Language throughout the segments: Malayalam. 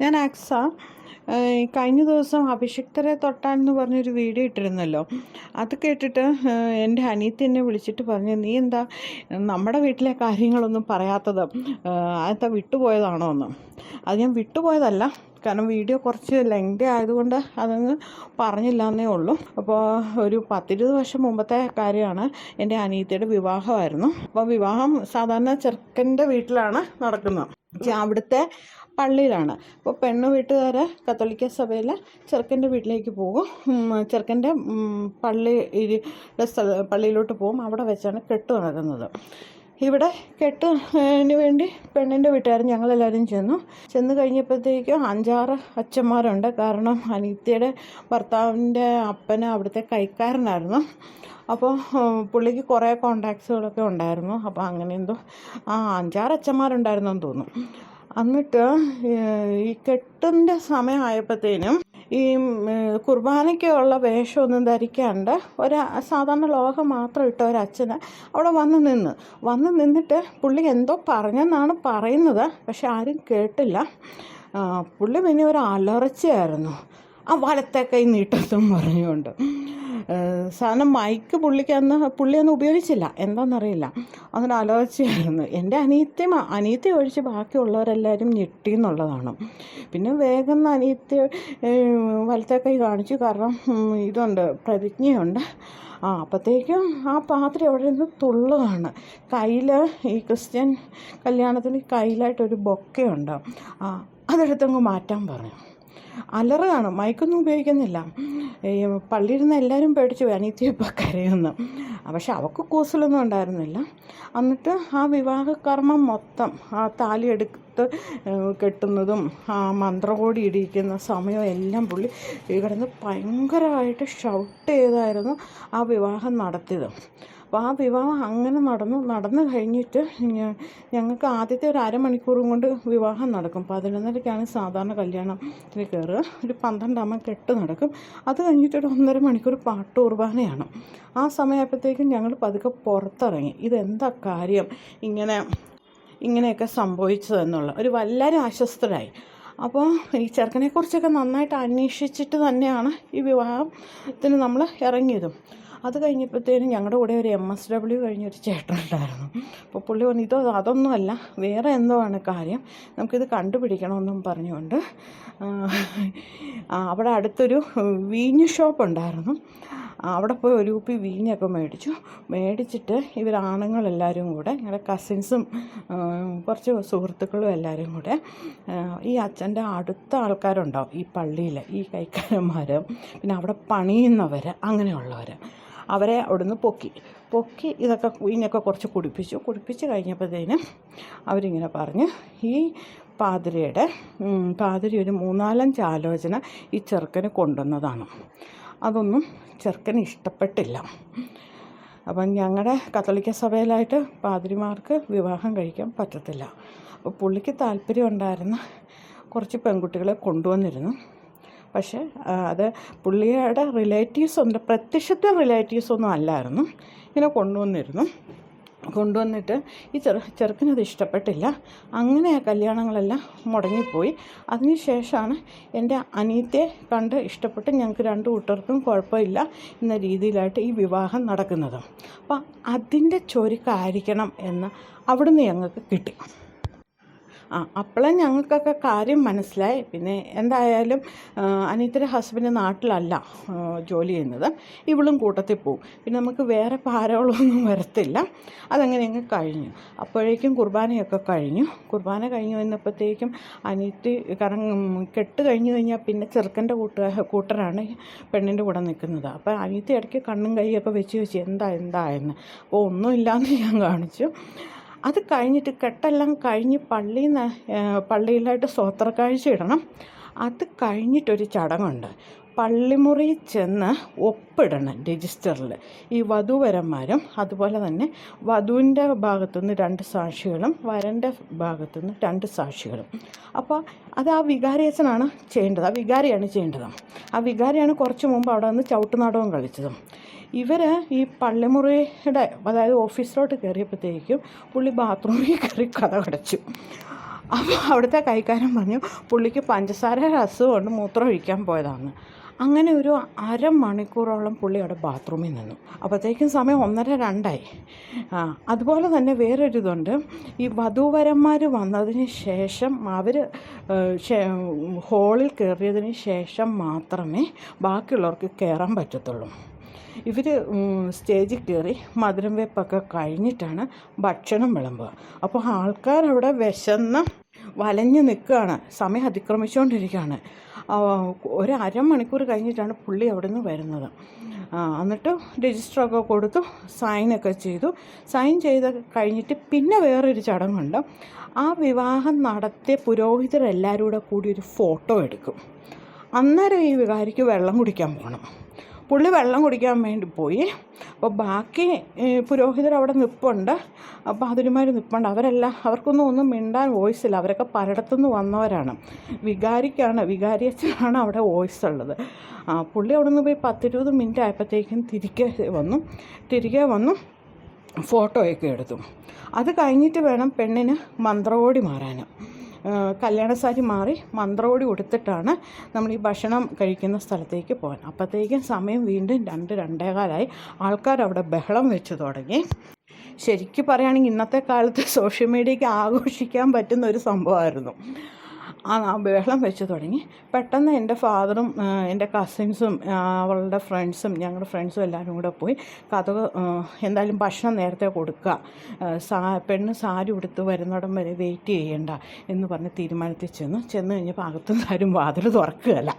ഞാൻ ആക്സ. കഴിഞ്ഞ ദിവസം അഭിഷിക്തരെ തൊട്ടാൻ എന്ന് പറഞ്ഞൊരു വീഡിയോ ഇട്ടിരുന്നല്ലോ. അത് കേട്ടിട്ട് എൻ്റെ അനിയത്തി എന്നെ വിളിച്ചിട്ട് പറഞ്ഞു, നീ എന്താ നമ്മുടെ വീട്ടിലെ കാര്യങ്ങളൊന്നും പറയാത്തത്, അതെന്താ വിട്ടുപോയതാണോ എന്ന്. അത് ഞാൻ വിട്ടുപോയതല്ല, കാരണം വീഡിയോ കുറച്ച് ലെങ്തി ആയതുകൊണ്ട് അതങ്ങ് പറഞ്ഞില്ല എന്നേ ഉള്ളൂ. അപ്പോൾ ഒരു 10-20 വർഷം മുമ്പത്തെ കാര്യമാണ്. എൻ്റെ അനിയത്തിയുടെ വിവാഹമായിരുന്നു. അപ്പോൾ വിവാഹം സാധാരണ ചെറുക്കൻ്റെ വീട്ടിലാണ് നടക്കുന്നത്, അവിടുത്തെ പള്ളിയിലാണ്. അപ്പോൾ പെണ്ണ് വീട്ടുകാർ കത്തോലിക്ക സഭയിൽ ചെറുക്കൻ്റെ വീട്ടിലേക്ക് പോകും. ചെറുക്കൻ്റെ പള്ളിയിലോട്ട് പോകും. അവിടെ വെച്ചാണ് കെട്ട് നടക്കുന്നത്. ഇവിടെ കെട്ടിന് വേണ്ടി പെണ്ണിൻ്റെ വീട്ടുകാർ ഞങ്ങളെല്ലാവരും ചെന്ന് കഴിഞ്ഞപ്പോഴത്തേക്കും 5-6 അച്ഛന്മാരുണ്ട്. കാരണം അനിത്യയുടെ ഭർത്താവിൻ്റെ അപ്പന് അവിടുത്തെ കൈക്കാരനായിരുന്നു. അപ്പോൾ പുള്ളിക്ക് കുറേ കോണ്ടാക്ട്സുകളൊക്കെ ഉണ്ടായിരുന്നു. അപ്പോൾ അങ്ങനെ എന്തോ 5-6 അച്ഛന്മാരുണ്ടായിരുന്നു എന്ന് തോന്നുന്നു. എന്നിട്ട് ഈ കെട്ടിൻ്റെ സമയമായപ്പോഴത്തേനും ഈ കുർബാനയ്ക്കുള്ള വേഷമൊന്നും ധരിക്കാണ്ട് സാധാരണ ലോഹം മാത്രം ഇട്ട ഒരച്ഛന് അവിടെ വന്ന് നിന്നിട്ട് പുള്ളി എന്തോ പറഞ്ഞെന്നാണ് പറയുന്നത്. പക്ഷെ ആരും കേട്ടില്ല. പുള്ളി പിന്നെ ഒരു അലർച്ചയായിരുന്നു, ആ വലത്തെ കൈ നീട്ടത്തും പറഞ്ഞുകൊണ്ട്. സാധനം മൈക്ക് പുള്ളിയൊന്നും ഉപയോഗിച്ചില്ല, എന്താണെന്നറിയില്ല. അങ്ങനെ അലർച്ചയായിരുന്നു. എൻ്റെ അനിയത്തി ഒഴിച്ച് ബാക്കിയുള്ളവരെല്ലാവരും ഞെട്ടി എന്നുള്ളതാണ്. പിന്നെ വേഗം അനിയത്തി വലത്തെ കൈ കാണിച്ചു, കാരണം ഇതുണ്ട്, പ്രതിജ്ഞയുണ്ട്. അപ്പോഴത്തേക്കും ആ പാത്രം അവിടെ നിന്ന് തുള്ളുകയാണ്. കയ്യിൽ ഈ ക്രിസ്ത്യൻ കല്യാണത്തിന് കയ്യിലായിട്ടൊരു ബൊക്കയുണ്ട്, അതെടുത്തങ്ങ് മാറ്റാൻ പറഞ്ഞു. അലറുകയാണ്, മൈക്കൊന്നും ഉപയോഗിക്കുന്നില്ല. പള്ളിയിൽ നിന്ന് എല്ലാവരും പേടിച്ചു പോയി, അനിയത്തി ഇപ്പോൾ കരയുന്നു. പക്ഷെ അവൾക്ക് കൂസലൊന്നും ഉണ്ടായിരുന്നില്ല. എന്നിട്ട് ആ വിവാഹകർമ്മം മൊത്തം, ആ താലി എടുത്ത് കെട്ടുന്നതും ആ മന്ത്രകോടി ഇടിയിക്കുന്ന സമയം എല്ലാം പുള്ളി കിടന്ന് ഭയങ്കരമായിട്ട് ഷൗട്ട് ചെയ്തായിരുന്നു ആ വിവാഹം നടത്തിയത്. അപ്പോൾ ആ വിവാഹം അങ്ങനെ നടന്നു കഴിഞ്ഞിട്ട് ഞങ്ങൾക്ക് ആദ്യത്തെ ഒരു അരമണിക്കൂറും കൊണ്ട് വിവാഹം നടക്കും. 11:30-ക്കാണ് സാധാരണ കല്യാണത്തിന് കയറുക. ഒരു 12 കെട്ട് നടക്കും. അത് കഴിഞ്ഞിട്ടൊരു 1.5 മണിക്കൂർ പാട്ട് കുർബാനയാണ്. ആ സമയമായപ്പോഴത്തേക്കും ഞങ്ങൾ പതുക്കെ പുറത്തിറങ്ങി. ഇതെന്താ കാര്യം ഇങ്ങനെയൊക്കെ സംഭവിച്ചതെന്നുള്ള എല്ലാവരും അസ്വസ്ഥരായി. അപ്പോൾ ഈ ചെറുക്കനെക്കുറിച്ചൊക്കെ നന്നായിട്ട് അന്വേഷിച്ചിട്ട് തന്നെയാണ് ഈ വിവാഹത്തിന് നമ്മൾ ഇറങ്ങിയതും. അത് കഴിഞ്ഞപ്പോഴത്തേനും ഞങ്ങളുടെ കൂടെ ഒരു MSW കഴിഞ്ഞൊരു ചേട്ടനുണ്ടായിരുന്നു. അപ്പോൾ പുള്ളി പറഞ്ഞു, അതൊന്നുമല്ല, വേറെ എന്തോ ആണ് കാര്യം, നമുക്കിത് കണ്ടുപിടിക്കണമെന്നും പറഞ്ഞുകൊണ്ട് അവിടെ അടുത്തൊരു വീഞ്ഞ് ഷോപ്പ് ഉണ്ടായിരുന്നു. അവിടെ പോയി ഒരു കുപ്പി വീഞ്ഞൊക്കെ മേടിച്ചിട്ട് ഇവരാണുങ്ങളെല്ലാവരും കൂടെ, ഞങ്ങളുടെ കസിൻസും കുറച്ച് സുഹൃത്തുക്കളും എല്ലാവരും കൂടെ, ഈ അച്ഛൻ്റെ അടുത്ത ആൾക്കാരുണ്ടാവും ഈ പള്ളിയിൽ, ഈ കൈക്കാരന്മാർ, പിന്നെ അവിടെ പണിയുന്നവർ, അങ്ങനെയുള്ളവർ, അവരെ അവിടുന്ന് പൊക്കി ഇതൊക്കെ വീഞ്ഞൊക്കെ കുറച്ച് കുടിപ്പിച്ച് കഴിഞ്ഞപ്പോഴത്തേനും അവരിങ്ങനെ പറഞ്ഞ്, ഈ പാതിരി ഒരു 3-4 ആലോചന ഈ ചെറുക്കന് കൊണ്ടുവന്നതാണ്. അതൊന്നും ചെറുക്കന് ഇഷ്ടപ്പെട്ടില്ല. അപ്പം ഞങ്ങളുടെ കത്തോലിക്ക സഭയിലായിട്ട് പാതിരിമാർക്ക് വിവാഹം കഴിക്കാൻ പറ്റത്തില്ല. അപ്പോൾ പുള്ളിക്ക് താല്പര്യം ഉണ്ടായിരുന്ന കുറച്ച് പെൺകുട്ടികളെ കൊണ്ടുവന്നിരുന്നു. പക്ഷേ അത് പുള്ളിയുടെ റിലേറ്റീവ്സ് ഉണ്ട്, പ്രത്യക്ഷത്തെ റിലേറ്റീവ്സൊന്നും അല്ലായിരുന്നു. ഇങ്ങനെ കൊണ്ടുവന്നിട്ട് ഈ ചെറുക്കനത് ഇഷ്ടപ്പെട്ടില്ല. അങ്ങനെ ആ കല്യാണങ്ങളെല്ലാം മുടങ്ങിപ്പോയി. അതിനുശേഷമാണ് എൻ്റെ അനിയത്തെ കണ്ട് ഇഷ്ടപ്പെട്ട് ഞങ്ങൾക്ക് 2 കൂട്ടർക്കും കുഴപ്പമില്ല എന്ന രീതിയിലായിട്ട് ഈ വിവാഹം നടക്കുന്നത്. അപ്പം അതിൻ്റെ ചൊരുക്കായിരിക്കണം എന്ന് അവിടുന്ന് ഞങ്ങൾക്ക് കിട്ടി. അപ്പോഴും ഞങ്ങൾക്കൊക്കെ കാര്യം മനസ്സിലായി. പിന്നെ എന്തായാലും അനിയത്തിയുടെ ഹസ്ബൻഡ് നാട്ടിലല്ല ജോലി ചെയ്യുന്നത്, ഇവളും കൂട്ടത്തിൽ പോവും. പിന്നെ നമുക്ക് വേറെ ഭാരങ്ങളൊന്നും വരത്തില്ല. അതങ്ങനെ അങ്ങ് കഴിഞ്ഞു. അപ്പോഴേക്കും കുർബാന കഴിഞ്ഞ് വന്നപ്പോഴത്തേക്കും അനിയത്തി കെട്ട് കഴിഞ്ഞാൽ പിന്നെ ചെറുക്കൻ്റെ കൂട്ടരാണ് പെണ്ണിൻ്റെ കൂടെ നിൽക്കുന്നത്. അപ്പോൾ അനിയത്തി ഇടയ്ക്ക് കണ്ണും കൈയൊക്കെ വെച്ച് എന്തായെന്ന്. അപ്പോൾ ഒന്നുമില്ലാന്ന് ഞാൻ കാണിച്ചു. അത് കഴിഞ്ഞിട്ട് കെട്ടെല്ലാം കഴിഞ്ഞ് പള്ളിയിലായിട്ട് സ്തോത്രക്കാഴ്ച ഇടണം. അത് കഴിഞ്ഞിട്ടൊരു ചടങ്ങുണ്ട്. പള്ളിമുറിയിൽ ചെന്ന് ഒപ്പിടണം രജിസ്റ്ററിൽ ഈ വധൂവരന്മാരും, അതുപോലെ തന്നെ വധുവിൻ്റെ ഭാഗത്തുനിന്ന് 2 സാക്ഷികളും വരൻ്റെ ഭാഗത്തുനിന്ന് 2 സാക്ഷികളും. അപ്പോൾ അത് ആ വികാരിയച്ഛനാണ് ചെയ്യേണ്ടത്, ആ വികാരിയാണ് കുറച്ച് മുമ്പ് അവിടെ നിന്ന് ചവിട്ടുനാടകം കളിച്ചതും. ഇവർ ഈ പള്ളിമുറിയുടെ, അതായത് ഓഫീസിലോട്ട് കയറിയപ്പോഴത്തേക്കും പുള്ളി ബാത്റൂമിൽ കയറി കതകടച്ചു. അപ്പോൾ അവിടുത്തെ കൈക്കാരൻ പറഞ്ഞു പുള്ളിക്ക് പഞ്ചസാരയുടെ അസുഖമുണ്ട്, മൂത്രം ഒഴിക്കാൻ പോയതാണ്. അങ്ങനെ ഒരു അരമണിക്കൂറോളം പുള്ളി അവിടെ ബാത്റൂമിൽ നിന്നു. അപ്പോഴത്തേക്കും സമയം 1:30, 2 അതുപോലെ തന്നെ വേറൊരിതുണ്ട്. ഈ വധൂവരന്മാർ വന്നതിന് ശേഷം അവർ ഹോളിൽ കയറിയതിന് ശേഷം മാത്രമേ ബാക്കിയുള്ളവർക്ക് കയറാൻ പറ്റത്തുള്ളൂ. ഇവർ സ്റ്റേജിൽ കയറി മധുരം വെപ്പൊക്കെ കഴിഞ്ഞിട്ടാണ് ഭക്ഷണം വിളമ്പുക. അപ്പോൾ ആൾക്കാരവിടെ വിശന്ന് വലഞ്ഞ് നിൽക്കുകയാണ്, സമയം അതിക്രമിച്ചുകൊണ്ടിരിക്കുകയാണ്. ഒരു അരമണിക്കൂർ കഴിഞ്ഞിട്ടാണ് പുള്ളി അവിടെ നിന്ന് വരുന്നത്. എന്നിട്ട് രജിസ്റ്ററൊക്കെ കൊടുത്തു, സൈനൊക്കെ ചെയ്തു. സൈൻ ചെയ്ത് കഴിഞ്ഞിട്ട് പിന്നെ വേറൊരു ചടങ്ങുണ്ട്. ആ വിവാഹം നടത്തിയ പുരോഹിതരെല്ലാവരും കൂടി ഒരു ഫോട്ടോ എടുക്കും. അന്നേരം ഈ വികാരിക്ക് വെള്ളം കുടിക്കാൻ പോകണം. പുള്ളി വെള്ളം കുടിക്കാൻ വേണ്ടി പോയി. അപ്പോൾ ബാക്കി പുരോഹിതർ അവിടെ നിൽപ്പുണ്ട്, പാതിരിമാർ നിൽപ്പുണ്ട്. അവർക്കൊന്നും മിണ്ടാൻ വോയിസ് ഇല്ല. അവരൊക്കെ പലയിടത്തുനിന്ന് വന്നവരാണ്. വികാരിയച്ഛനാണ് അവിടെ വോയിസ് ഉള്ളത്. പുള്ളി അവിടെ നിന്ന് പോയി 10-20 മിനിറ്റ് ആയപ്പോഴത്തേക്കും തിരികെ വന്നു ഫോട്ടോയൊക്കെ എടുത്തു. അത് കഴിഞ്ഞിട്ട് വേണം പെണ്ണിന് മന്ത്രകോടി മാറാൻ. കല്യാണസാരി മാറി മന്ത്രകോടി കൊടുത്തിട്ടാണ് നമ്മൾ ഈ ഭക്ഷണം കഴിക്കുന്ന സ്ഥലത്തേക്ക് പോകാൻ. അപ്പോഴത്തേക്കും സമയം വീണ്ടും 2-2:15 ആൾക്കാരവിടെ ബഹളം വെച്ച് തുടങ്ങി. ശരിക്കും പറയുകയാണെങ്കിൽ ഇന്നത്തെ കാലത്ത് സോഷ്യൽ മീഡിയയ്ക്ക് ആഘോഷിക്കാൻ പറ്റുന്ന ഒരു സംഭവമായിരുന്നു. ബഹളം വെച്ച് തുടങ്ങി. പെട്ടെന്ന് എൻ്റെ ഫാദറും എൻ്റെ കസിൻസും അവളുടെ ഫ്രണ്ട്സും ഞങ്ങളുടെ ഫ്രണ്ട്സും എല്ലാവരും കൂടെ പോയി കഥക് എന്തായാലും ഭക്ഷണം നേരത്തെ കൊടുക്കുക, പെണ്ണ് സാരി ഉടുത്ത് വരുന്നിടം വരെ വെയിറ്റ് ചെയ്യണ്ട എന്ന് പറഞ്ഞ് തീരുമാനത്തിൽ ചെന്ന് കഴിഞ്ഞപ്പോൾ അകത്തുനിന്ന് ആരും വാതിൽ തുറക്കുകയല്ല.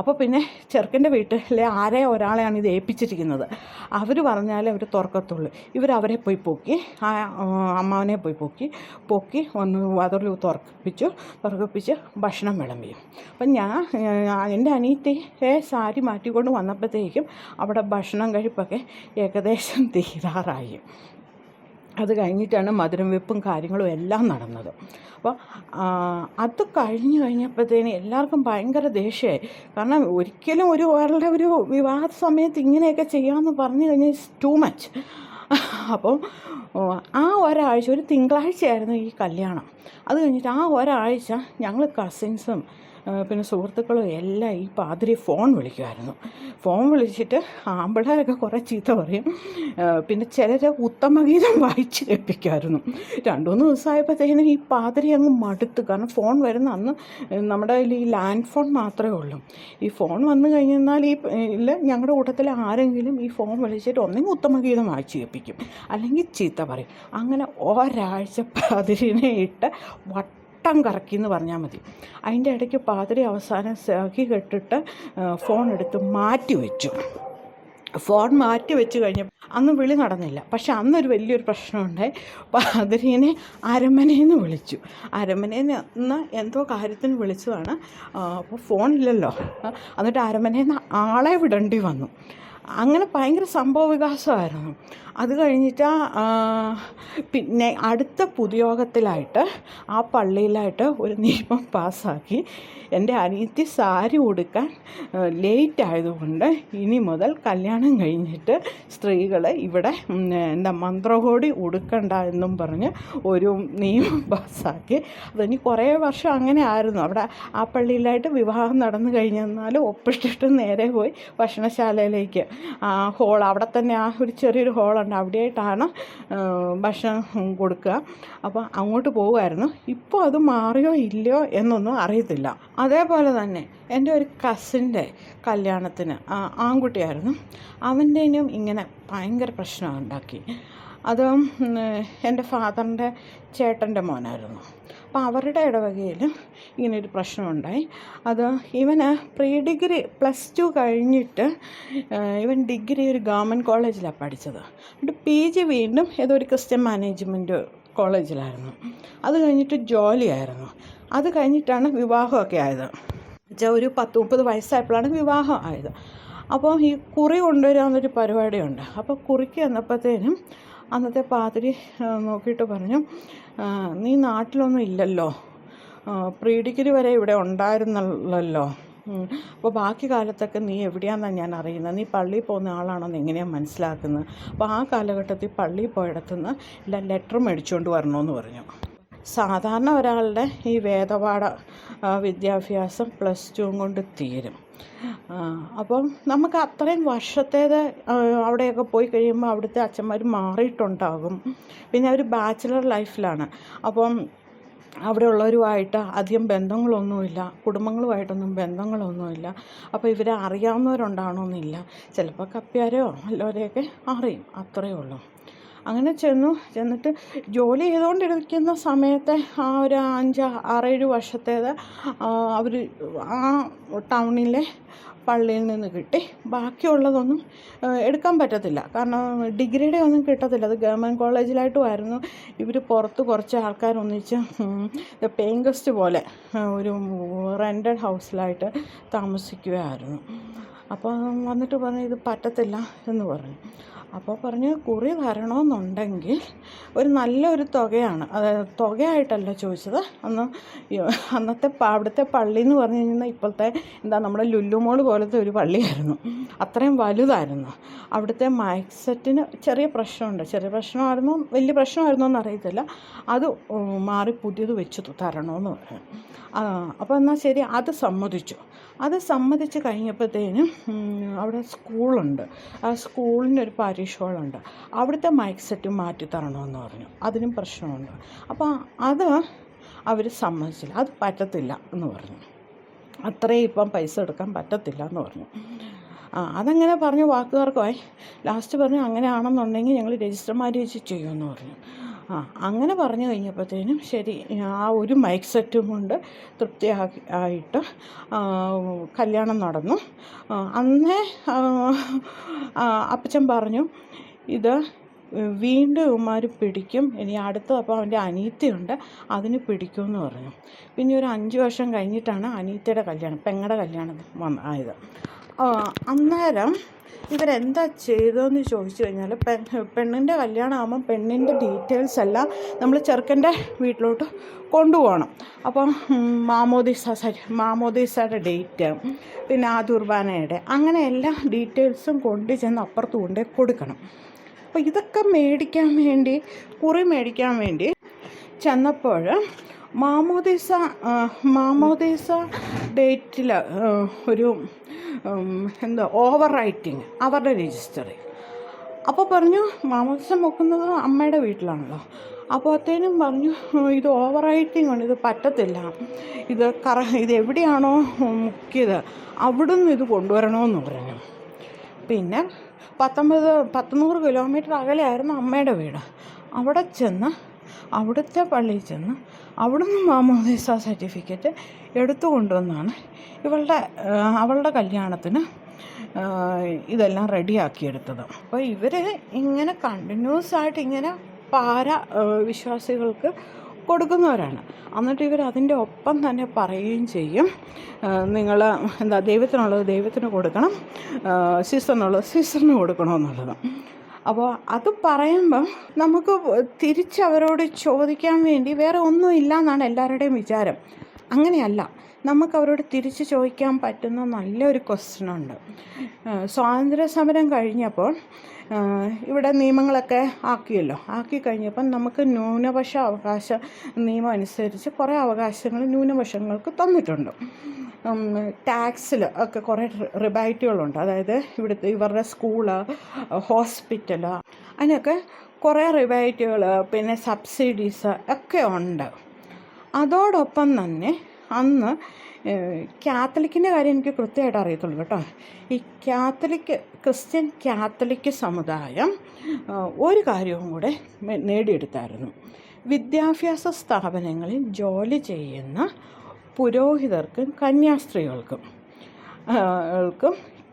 അപ്പോൾ പിന്നെ ചെറുക്കൻ്റെ വീട്ടിലെ ഒരാളെയാണ് ഇത് ഏൽപ്പിച്ചിരിക്കുന്നത്. അവർ പറഞ്ഞാലേ അവർ തുറക്കത്തുള്ളൂ. ഇവരവരെ പോയി പൊക്കി, അമ്മാവനെ പോയി പൊക്കി ഒന്ന് വാതിൽ തുറക്കിപ്പിച്ച് ഭക്ഷണം വിളമ്പി. അപ്പം എൻ്റെ അനിയത്തിയെ സാരി മാറ്റിക്കൊണ്ട് വന്നപ്പോഴത്തേക്കും അവിടെ ഭക്ഷണം കഴിപ്പൊക്കെ ഏകദേശം തീരാറായി. അത് കഴിഞ്ഞിട്ടാണ് മധുരം വെപ്പും കാര്യങ്ങളും എല്ലാം നടന്നത്. അപ്പോൾ അത് കഴിഞ്ഞപ്പോഴത്തേന് എല്ലാവർക്കും ഭയങ്കര ദേഷ്യമായി. കാരണം ഒരിക്കലും ഒരാളുടെ ഒരു വിവാഹ സമയത്ത് ഇങ്ങനെയൊക്കെ ചെയ്യാമെന്ന് പറഞ്ഞു കഴിഞ്ഞാൽ ഇറ്റ്സ് ടു മച്ച്. അപ്പം ഒരാഴ്ച, ഒരു തിങ്കളാഴ്ചയായിരുന്നു ഈ കല്യാണം. അത് കഴിഞ്ഞിട്ട് ഒരാഴ്ച ഞങ്ങൾ കസിൻസും പിന്നെ സുഹൃത്തുക്കളും എല്ലാം ഈ പാതിരി ഫോൺ വിളിക്കുമായിരുന്നു. ഫോൺ വിളിച്ചിട്ട് ആമ്പിള്ളേരൊക്കെ കുറേ ചീത്ത പറയും. പിന്നെ ചിലരെ ഉത്തമഗീതം വായിച്ച് കേൾപ്പിക്കുമായിരുന്നു. 2-3 ദിവസമായപ്പോഴത്തേനും ഈ പാതിരി അങ്ങ് മടുത്ത്. കാരണം ഫോൺ വരുന്ന അന്ന് നമ്മുടെ കയ്യിൽ ഈ ലാൻഡ് ഫോൺ മാത്രമേ ഉള്ളൂ. ഈ ഫോൺ വന്നു കഴിഞ്ഞാൽ ഞങ്ങളുടെ കൂട്ടത്തിൽ ആരെങ്കിലും ഈ ഫോൺ വിളിച്ചിട്ട് ഒന്നെങ്കിൽ ഉത്തമഗീതം വായിച്ച് കേൾപ്പിക്കും, അല്ലെങ്കിൽ ചീത്ത പറയും. അങ്ങനെ ഒരാഴ്ച പാതിരിനെ ഇട്ട് കറക്കി എന്ന് പറഞ്ഞാൽ മതി. അതിൻ്റെ ഇടയ്ക്ക് പാതിരി അവസാനം സഹി കെട്ടിട്ട് ഫോൺ എടുത്ത് മാറ്റി വെച്ച് കഴിഞ്ഞപ്പോൾ അന്ന് വിളി നടന്നില്ല. പക്ഷെ അന്നൊരു വലിയൊരു പ്രശ്നമുണ്ടായി. പാതിരീനെ അരമനയിൽ നിന്ന് വിളിച്ചു. അരമനയിൽ നിന്ന് എന്തോ കാര്യത്തിന് വിളിച്ചതാണ്. അപ്പോൾ ഫോണില്ലല്ലോ. എന്നിട്ട് അരമനയിൽ നിന്ന് ആളെ വിടേണ്ടി വന്നു. അങ്ങനെ ഭയങ്കര സംഭവ വികാസമായിരുന്നു. അത് കഴിഞ്ഞിട്ട് പിന്നെ അടുത്ത പൊതുയോഗത്തിലായിട്ട് ആ പള്ളിയിലായിട്ട് ഒരു നിയമം പാസ്സാക്കി. എൻ്റെ അനിയത്തി സാരി ഉടുക്കാൻ ലേറ്റ് ആയതുകൊണ്ട് ഇനി മുതൽ കല്യാണം കഴിഞ്ഞിട്ട് സ്ത്രീകൾ ഇവിടെ മന്ത്രകോടി ഉടുക്കണ്ട എന്നും പറഞ്ഞ് ഒരു നിയമം പാസ്സാക്കി. അതിനി കുറേ വർഷം അങ്ങനെ ആയിരുന്നു. അവിടെ ആ പള്ളിയിലായിട്ട് വിവാഹം നടന്നു കഴിഞ്ഞെന്നാൽ ഒപ്പിട്ടിട്ട് നേരെ പോയി ഭക്ഷണശാലയിലേക്ക് ഹോൾ, അവിടെ തന്നെ ഒരു ചെറിയൊരു ഹോളുണ്ട്, അവിടെയായിട്ടാണ് ഭക്ഷണം കൊടുക്കുക. അപ്പോൾ അങ്ങോട്ട് പോകുമായിരുന്നു. ഇപ്പോൾ അത് മാറിയോ ഇല്ലയോ എന്നൊന്നും അറിയത്തില്ല. അതേപോലെ തന്നെ എൻ്റെ ഒരു കസിൻ്റെ കല്യാണത്തിന് ആൺകുട്ടിയായിരുന്നു. അവൻ്റെനും ഇങ്ങനെ ഭയങ്കര പ്രശ്നം ഉണ്ടാക്കി. അത് എൻ്റെ ഫാദറിൻ്റെ ചേട്ടൻ്റെ മോനായിരുന്നു. അപ്പോൾ അവരുടെ ഇടവകയിൽ ഇങ്ങനൊരു പ്രശ്നമുണ്ടായി. അത് ഇവന് ഡിഗ്രി +2 കഴിഞ്ഞിട്ട് ഇവൻ ഡിഗ്രി ഒരു ഗവൺമെൻറ് കോളേജിലാണ് പഠിച്ചത്. എന്നിട്ട് PG വീണ്ടും ഏതോ ഒരു ക്രിസ്ത്യൻ മാനേജ്മെൻറ്റ് കോളേജിലായിരുന്നു. അത് കഴിഞ്ഞിട്ട് ജോലിയായിരുന്നു. അത് കഴിഞ്ഞിട്ടാണ് വിവാഹമൊക്കെ ആയത്. ഒരു 10-30 വയസ്സായപ്പോഴാണ് വിവാഹം ആയത്. അപ്പോൾ ഈ കുറി കൊണ്ടുവരാമെന്നൊരു പരിപാടിയുണ്ട്. അപ്പോൾ കുറിക്ക് വന്നപ്പോഴത്തേനും അന്നത്തെ പാതിരി നോക്കിയിട്ട് പറഞ്ഞു, നീ നാട്ടിലൊന്നും ഇല്ലല്ലോ, ഡിഗ്രി വരെ ഇവിടെ ഉണ്ടായിരുന്നല്ലോ, അപ്പോൾ ബാക്കി കാലത്തൊക്കെ നീ എവിടെയാണെന്നാണ് ഞാൻ അറിയുന്നത്, നീ പള്ളിയിൽ പോകുന്ന ആളാണെന്ന് എങ്ങനെയാണ് മനസ്സിലാക്കുന്നത്? അപ്പോൾ ആ കാലഘട്ടത്തിൽ പള്ളിയിൽ പോയിടത്തുനിന്ന് ലെറ്റർ മേടിച്ചുകൊണ്ട് വരണമെന്ന് പറഞ്ഞു. സാധാരണ ഒരാളുടെ ഈ വേദപാഠ വിദ്യാഭ്യാസം +2 കൊണ്ട് തീരും. അപ്പം നമുക്ക് അത്രയും വർഷത്തേത് അവിടെയൊക്കെ പോയി കഴിയുമ്പോൾ അവിടുത്തെ അച്ഛന്മാർ മാറിയിട്ടുണ്ടാകും. പിന്നെ അവർ ബാച്ചിലർ ലൈഫിലാണ്. അപ്പം അവിടെ ഉള്ളവരുമായിട്ട് അധികം ബന്ധങ്ങളൊന്നുമില്ല, കുടുംബങ്ങളുമായിട്ടൊന്നും ബന്ധങ്ങളൊന്നുമില്ല. അപ്പോൾ ഇവരെ അറിയാവുന്നവരുണ്ടാകണമെന്നില്ല. ചിലപ്പോൾ കപ്പ്യാരോ വല്ലവരെയൊക്കെ അറിയും, അത്രയേ ഉള്ളൂ. അങ്ങനെ ചെന്നിട്ട് ജോലി ചെയ്തുകൊണ്ടിരിക്കുന്ന സമയത്തെ ആ ഒരു 5-6-7 വർഷത്തേത് അവർ ആ ടൗണിലെ പള്ളിയിൽ നിന്ന് കിട്ടി. ബാക്കിയുള്ളതൊന്നും എടുക്കാൻ പറ്റത്തില്ല, കാരണം ഡിഗ്രിയുടെ ഒന്നും കിട്ടത്തില്ല. അത് ഗവൺമെൻറ് കോളേജിലായിട്ടുമായിരുന്നു. ഇവർ പുറത്ത് കുറച്ച് ആൾക്കാരൊന്നിച്ച് പേയിങ് ഗസ്റ്റ് പോലെ ഒരു റെൻറ്റഡ് ഹൗസിലായിട്ട് താമസിക്കുകയായിരുന്നു. അപ്പോൾ വന്നിട്ട് പറഞ്ഞു ഇത് പറ്റത്തില്ല എന്ന് പറഞ്ഞു. അപ്പോൾ പറഞ്ഞ് കുറി തരണമെന്നുണ്ടെങ്കിൽ ഒരു നല്ലൊരു തുകയാണ്, അതായത് തുകയായിട്ടല്ല ചോദിച്ചത്. അന്നത്തെ അവിടുത്തെ പള്ളി എന്ന് പറഞ്ഞു കഴിഞ്ഞാൽ ഇപ്പോഴത്തെ നമ്മുടെ ലുല്ലുമോൾ പോലത്തെ ഒരു പള്ളിയായിരുന്നു. അത്രയും വലുതായിരുന്നു. അവിടുത്തെ മൈക്ക് സെറ്റിന് ചെറിയ പ്രശ്നമായിരുന്നു, വലിയ പ്രശ്നമായിരുന്നോ എന്നറിയത്തില്ല. അത് മാറി പുതിയത് വെച്ച് തരണമെന്ന് പറഞ്ഞു. അപ്പോൾ എന്നാൽ ശരി, അത് സമ്മതിച്ച് കഴിഞ്ഞപ്പോഴത്തേനും അവിടെ സ്കൂളുണ്ട്. ആ സ്കൂളിനൊരു പാരിഷ് ഹോളുണ്ട്. അവിടുത്തെ മൈക്ക് സെറ്റ് മാറ്റി തരണമെന്ന് പറഞ്ഞു. അതിനും പ്രശ്നമുണ്ട്. അപ്പോൾ അത് അവർ സമ്മതിച്ചില്ല, അത് പറ്റത്തില്ല എന്ന് പറഞ്ഞു. അത്രയും ഇപ്പം പൈസ എടുക്കാൻ പറ്റത്തില്ല എന്ന് പറഞ്ഞു. അതങ്ങനെ പറഞ്ഞ് വാക്കുകാർക്കുമായി. ലാസ്റ്റ് പറഞ്ഞു അങ്ങനെയാണെന്നുണ്ടെങ്കിൽ ഞങ്ങൾ രജിസ്റ്റർ മാരേജ് ചെയ്യുമെന്ന് പറഞ്ഞു. അങ്ങനെ പറഞ്ഞു കഴിഞ്ഞപ്പോഴത്തേനും ശരി, ആ ഒരു മൈക്ക് സെറ്റും കൊണ്ട് തൃപ്തിയായിട്ട് കല്യാണം നടന്നു. അന്നേ അപ്പച്ചൻ പറഞ്ഞു ഇത് വീണ്ടും ഇവന്മാർ പിടിക്കും, ഇനി അടുത്തത് അപ്പോൾ അവൻ്റെ അനീത്തിയുണ്ട്, അതിന് പിടിക്കുമെന്ന് പറഞ്ഞു. പിന്നെ ഒരു 5 വർഷം കഴിഞ്ഞിട്ടാണ് അനീത്തിയുടെ കല്യാണം, പെങ്ങളുടെ കല്യാണം ആയത്. അന്നേരം ഇവരെന്താ ചെയ്തതെന്ന് ചോദിച്ചു കഴിഞ്ഞാൽ പെണ്ണിൻ്റെ കല്യാണം ആകുമ്പം പെണ്ണിൻ്റെ ഡീറ്റെയിൽസ് എല്ലാം നമ്മൾ ചെറുക്കൻ്റെ വീട്ടിലോട്ട് കൊണ്ടുപോകണം. അപ്പം മാമോദീസയുടെ ഡേറ്റ്, പിന്നെ ആ കുർബാനയുടെ, അങ്ങനെ എല്ലാ ഡീറ്റെയിൽസും കൊണ്ട് ചെന്ന് അപ്പുറത്ത് കൊണ്ടേ കൊടുക്കണം. അപ്പോൾ ഇതൊക്കെ കുറി മേടിക്കാൻ വേണ്ടി ചെന്നപ്പോൾ മാമോദീസ ഡേറ്റിൽ ഒരു ഓവർ റൈറ്റിങ് അവരുടെ രജിസ്റ്ററിൽ. അപ്പോൾ പറഞ്ഞു മാമോദീസ മുക്കുന്നത് അമ്മയുടെ വീട്ടിലാണല്ലോ. അപ്പോഴത്തേനും പറഞ്ഞു ഇത് ഓവർ റൈറ്റിംഗ് ആണ്, ഇത് പറ്റത്തില്ല, ഇത് എവിടെയാണോ മുക്കിയത് അവിടുന്ന് ഇത് കൊണ്ടുവരണമെന്ന് പറഞ്ഞു. പിന്നെ 100 കിലോമീറ്റർ അകലെയായിരുന്നു അമ്മയുടെ വീട്. അവിടെ ചെന്ന് അവിടുത്തെ പള്ളിയിൽ ചെന്ന് അവിടുന്ന് മാമോദീസ സർട്ടിഫിക്കറ്റ് എടുത്തു കൊണ്ടുവന്നാണ് അവളുടെ കല്യാണത്തിന് ഇതെല്ലാം റെഡിയാക്കിയെടുത്തത്. അപ്പോൾ ഇവർ ഇങ്ങനെ കണ്ടിന്യൂസ് ആയിട്ട് ഇങ്ങനെ വിശ്വാസികൾക്ക് കൊടുക്കുന്നവരാണ്. എന്നിട്ട് ഇവർ അതിൻ്റെ ഒപ്പം തന്നെ പറയുകയും ചെയ്യും, നിങ്ങൾ ദൈവത്തിനുള്ളത് ദൈവത്തിന് കൊടുക്കണം, സീസറിനുള്ളത് സീസറിന് കൊടുക്കണമെന്നുള്ളത്. അപ്പോൾ അത് പറയുമ്പം നമുക്ക് തിരിച്ചവരോട് ചോദിക്കാൻ വേണ്ടി വേറെ ഒന്നുമില്ല എന്നാണ് എല്ലാവരുടെയും വിചാരം. അങ്ങനെയല്ല, നമുക്ക് അവരോട് തിരിച്ച് ചോദിക്കാൻ പറ്റുന്ന നല്ലൊരു ക്വസ്റ്റ്യനുണ്ട്. സ്വാതന്ത്ര്യ സമരം കഴിഞ്ഞപ്പോൾ ഇവിടെ നിയമങ്ങളൊക്കെ ആക്കി കഴിഞ്ഞപ്പം നമുക്ക് ന്യൂനപക്ഷ അവകാശ നിയമം അനുസരിച്ച് കുറേ അവകാശങ്ങൾ ന്യൂനപക്ഷങ്ങൾക്ക് തന്നിട്ടുണ്ട്. ടാക്സിൽ ഒക്കെ കുറേ റിബൈറ്റുകളുണ്ട്. അതായത് ഇവരുടെ സ്കൂള്, ഹോസ്പിറ്റൽ, അതിനൊക്കെ കുറേ റിബൈറ്റുകൾ, പിന്നെ സബ്സിഡീസ് ഒക്കെ ഉണ്ട്. അതോടൊപ്പം തന്നെ അന്ന് കാത്തലിക്കിൻ്റെ കാര്യം എനിക്ക് കൃത്യമായിട്ട് അറിയത്തുള്ളൂ കേട്ടോ. ഈ ക്രിസ്ത്യൻ കാത്തലിക് സമുദായം ഒരു കാര്യവും കൂടെ നേടിയെടുത്തായിരുന്നു. വിദ്യാഭ്യാസ സ്ഥാപനങ്ങളിൽ ജോലി ചെയ്യുന്ന പുരോഹിതർക്കും കന്യാസ്ത്രീകൾക്കും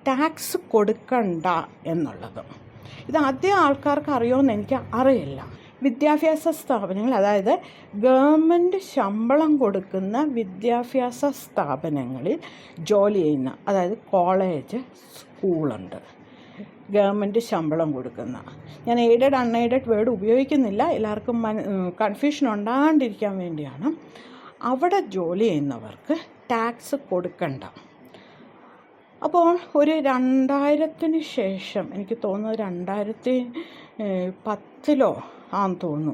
ടാക്സ് കൊടുക്കണ്ട എന്നുള്ളത്. ഇത് ആദ്യം ആൾക്കാർക്ക് അറിയുമെന്ന് എനിക്ക് അറിയില്ല. വിദ്യാഭ്യാസ സ്ഥാപനങ്ങൾ, അതായത് ഗവൺമെൻറ് ശമ്പളം കൊടുക്കുന്ന വിദ്യാഭ്യാസ സ്ഥാപനങ്ങളിൽ ജോലി ചെയ്യുന്ന, അതായത് കോളേജ്, സ്കൂളുണ്ട്, ഗവൺമെൻറ് ശമ്പളം കൊടുക്കുന്ന. ഞാൻ എയ്ഡഡ് അൺഎയ്ഡഡ് വേർഡ് ഉപയോഗിക്കുന്നില്ല, എല്ലാവർക്കും കൺഫ്യൂഷൻ ഉണ്ടാകാണ്ടിരിക്കാൻ വേണ്ടിയാണ്. അവിടെ ജോലി ചെയ്യുന്നവർക്ക് ടാക്സ് കൊടുക്കണ്ട. അപ്പോൾ ഒരു 2000-ന് ശേഷം, എനിക്ക് തോന്നുന്നത് 2010-ലോ ആണെന്ന് തോന്നുന്നു,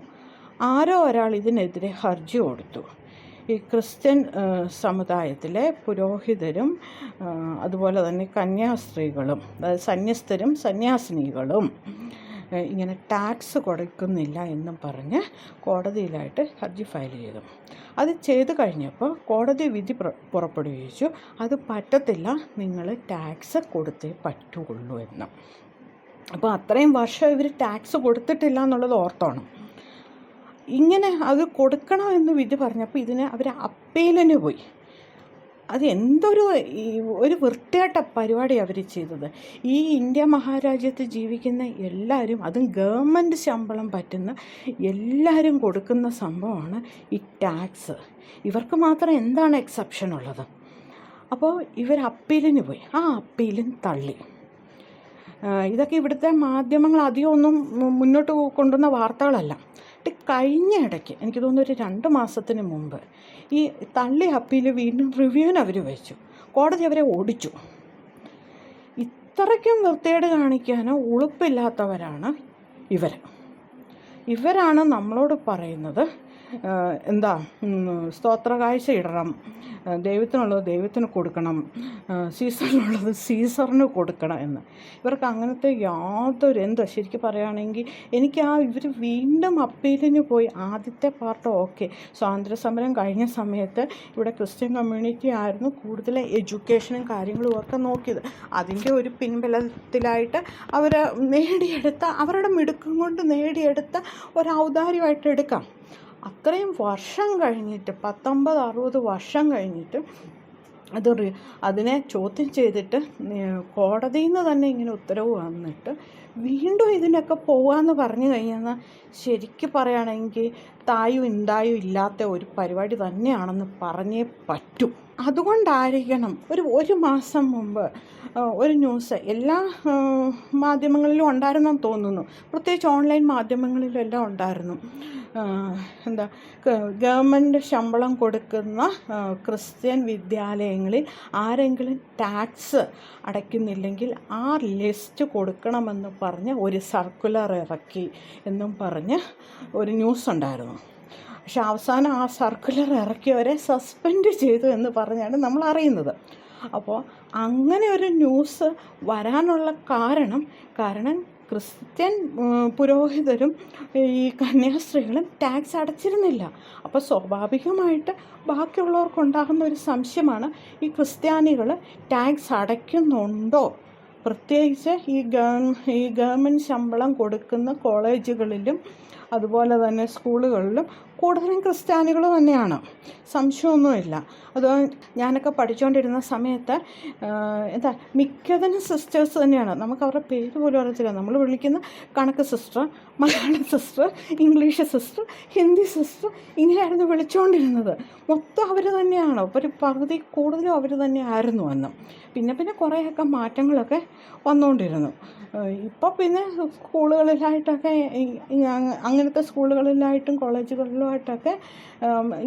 ആരോ ഒരാൾ ഇതിനെതിരെ ഹർജി കൊടുത്തു. ഈ ക്രിസ്ത്യൻ സമുദായത്തിലെ പുരോഹിതരും അതുപോലെ തന്നെ കന്യാസ്ത്രീകളും, അതായത് സന്യസ്തരും സന്യാസിനികളും ഇങ്ങനെ ടാക്സ് കൊടുക്കുന്നില്ല എന്നും പറഞ്ഞ് കോടതിയിലായിട്ട് ഹർജി ഫയൽ ചെയ്തു. അത് ചെയ്ത് കഴിഞ്ഞപ്പോൾ കോടതി വിധി പുറപ്പെടുവിച്ചു, അത് പറ്റത്തില്ല, നിങ്ങൾ ടാക്സ് കൊടുത്തേ പറ്റുള്ളൂ എന്ന്. അപ്പോൾ അത്രയും വർഷം ഇവർ ടാക്സ് കൊടുത്തിട്ടില്ല എന്നുള്ളത് ഓർത്തോണം. ഇങ്ങനെ അത് കൊടുക്കണമെന്ന് വിധി പറഞ്ഞപ്പോൾ ഇതിന് അവർ അപ്പീലിന് പോയി. അത് എന്തൊരു ഒരു വൃത്തികെട്ട പരിപാടി അവർ ചെയ്തത്. ഈ ഇന്ത്യ മഹാരാജ്യത്ത് ജീവിക്കുന്ന എല്ലാവരും, അതും ഗവൺമെൻറ് ശമ്പളം പറ്റുന്ന എല്ലാവരും കൊടുക്കുന്ന സംഭവമാണ് ഈ ടാക്സ്. ഇവർക്ക് മാത്രം എന്താണ് എക്സെപ്ഷൻ ഉള്ളത്? അപ്പോൾ ഇവർ അപ്പീലിന് പോയി. ആ അപ്പീലും തള്ളി. ഇതൊക്കെ ഇവിടുത്തെ മാധ്യമങ്ങൾ അധികം ഒന്നും മുന്നോട്ട് കൊണ്ടുവന്ന വാർത്തകളല്ല. കഴിഞ്ഞ ഇടയ്ക്ക് എനിക്ക് തോന്നുന്നു ഒരു 2 മാസത്തിന് മുമ്പ് ഈ തള്ളി അപ്പീൽ വീണ്ടും റിവ്യൂവിന് അവർ വെച്ചു. കോടതി അവരെ ഓടിച്ചു. ഇത്രയ്ക്കും വൃത്തികേട് കാണിക്കാനോ ഉളുപ്പില്ലാത്തവരാണ് ഇവരാണ് നമ്മളോട് പറയുന്നത് എന്താ സ്തോത്രകാഴ്ച ഇടണം, ദൈവത്തിനുള്ളത് ദൈവത്തിന് കൊടുക്കണം, സീസറിനുള്ളത് സീസറിന് കൊടുക്കണം എന്ന്. ഇവർക്ക് അങ്ങനത്തെ യാതൊരു ശരിക്കും പറയുകയാണെങ്കിൽ എനിക്ക് ഇവർ വീണ്ടും അപ്പീലിന് പോയി. ആദ്യത്തെ പാർട്ട് ഓക്കെ, സ്വാതന്ത്ര്യ സമരം കഴിഞ്ഞ സമയത്ത് ഇവിടെ ക്രിസ്ത്യൻ കമ്മ്യൂണിറ്റി ആയിരുന്നു കൂടുതൽ എഡ്യൂക്കേഷനും കാര്യങ്ങളും ഒക്കെ നോക്കിയത്. അതിൻ്റെ ഒരു പിൻബലത്തിലായിട്ട് അവർ നേടിയെടുത്ത, അവരുടെ മിടുക്കം കൊണ്ട് നേടിയെടുത്ത ഒരു ഔദാര്യമായിട്ട് എടുക്കാം. അത്രയും വർഷം കഴിഞ്ഞിട്ട് 19-60 വർഷം കഴിഞ്ഞിട്ട് അതിനെ ചോദ്യം ചെയ്തിട്ട് കോടതിയിൽ നിന്ന് തന്നെ ഇങ്ങനെ ഉത്തരവ് വന്നിട്ട് വീണ്ടും ഇതിനൊക്കെ പോകാമെന്ന് പറഞ്ഞു കഴിഞ്ഞാൽ ശരിക്കും പറയുകയാണെങ്കിൽ തായും ഇന്തായും ഇല്ലാത്ത ഒരു പരിപാടി തന്നെയാണെന്ന് പറഞ്ഞേ പറ്റൂ. അതുകൊണ്ടായിരിക്കണം ഒരു മാസം മുമ്പ് ഒരു ന്യൂസ് എല്ലാ മാധ്യമങ്ങളിലും ഉണ്ടായിരുന്നെന്ന് തോന്നുന്നു, പ്രത്യേകിച്ച് ഓൺലൈൻ മാധ്യമങ്ങളിലെല്ലാം ഉണ്ടായിരുന്നു. ഗവൺമെൻറ് ശമ്പളം കൊടുക്കുന്ന ക്രിസ്ത്യൻ വിദ്യാലയങ്ങളിൽ ആരെങ്കിലും ടാക്സ് അടയ്ക്കുന്നില്ലെങ്കിൽ ആ ലിസ്റ്റ് കൊടുക്കണമെന്ന് പറഞ്ഞ് ഒരു സർക്കുലർ ഇറക്കി എന്നും പറഞ്ഞ് ഒരു ന്യൂസ് ഉണ്ടായിരുന്നു. പക്ഷെ അവസാനം ആ സർക്കുലർ ഇറക്കിയവരെ സസ്പെൻഡ് ചെയ്തു എന്ന് പറഞ്ഞാണ് നമ്മൾ അറിയുന്നത്. അപ്പോൾ അങ്ങനെ ഒരു ന്യൂസ് വരാനുള്ള കാരണം ക്രിസ്ത്യൻ പുരോഹിതരും ഈ കന്യാസ്ത്രീകളും ടാക്സ് അടച്ചിരുന്നില്ല. അപ്പോൾ സ്വാഭാവികമായിട്ട് ബാക്കിയുള്ളവർക്കുണ്ടാകുന്ന ഒരു സംശയമാണ്, ഈ ക്രിസ്ത്യാനികൾ ടാക്സ് അടയ്ക്കുന്നുണ്ടോ? പ്രത്യേകിച്ച് ഈ ഗവൺമെൻറ് ശമ്പളം കൊടുക്കുന്ന കോളേജുകളിലും അതുപോലെ തന്നെ സ്കൂളുകളിലും കൂടുതലും ക്രിസ്ത്യാനികൾ തന്നെയാണ്, സംശയമൊന്നുമില്ല. അത് ഞാനൊക്കെ പഠിച്ചുകൊണ്ടിരുന്ന സമയത്ത് മിക്കതിനും സിസ്റ്റേഴ്സ് തന്നെയാണ്. നമുക്ക് അവരുടെ പേര് പോലും അറിയത്തില്ല. നമ്മൾ വിളിക്കുന്ന കണക്ക് sister, Malayalam sister, English sister, Hindi sister, ഇങ്ങനെയായിരുന്നു വിളിച്ചുകൊണ്ടിരുന്നത്. മൊത്തം അവർ തന്നെയാണ്, ഒരു പകുതി കൂടുതലും അവർ തന്നെയായിരുന്നു അന്ന്. പിന്നെ കുറേയൊക്കെ മാറ്റങ്ങളൊക്കെ വന്നുകൊണ്ടിരുന്നു. ഇപ്പോൾ പിന്നെ സ്കൂളുകളിലായിട്ടൊക്കെ അങ്ങനത്തെ സ്കൂളുകളിലായിട്ടും കോളേജുകളിലുമായിട്ടൊക്കെ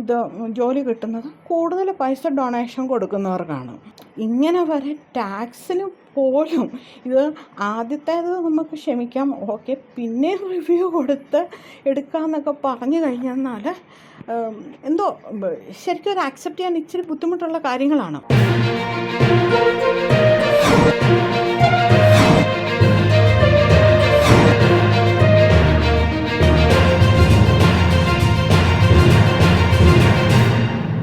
ഇത് ജോലി കിട്ടുന്നത് കൂടുതൽ പൈസ ഡൊണേഷൻ കൊടുക്കുന്നവർക്കാണ്. ഇങ്ങനെ വരെ ടാക്സിന് പോലും ഇത് ആദ്യത്തേത് നമുക്ക് ക്ഷമിക്കാം, ഓക്കെ, പിന്നെ റിവ്യൂ കൊടുത്ത് എടുക്കാമെന്നൊക്കെ പറഞ്ഞു കഴിഞ്ഞെന്നാൽ എന്തോ ശരിക്കും ഒരു ആക്സെപ്റ്റ് ചെയ്യാൻ ഇച്ചിരി ബുദ്ധിമുട്ടുള്ള കാര്യങ്ങളാണ്.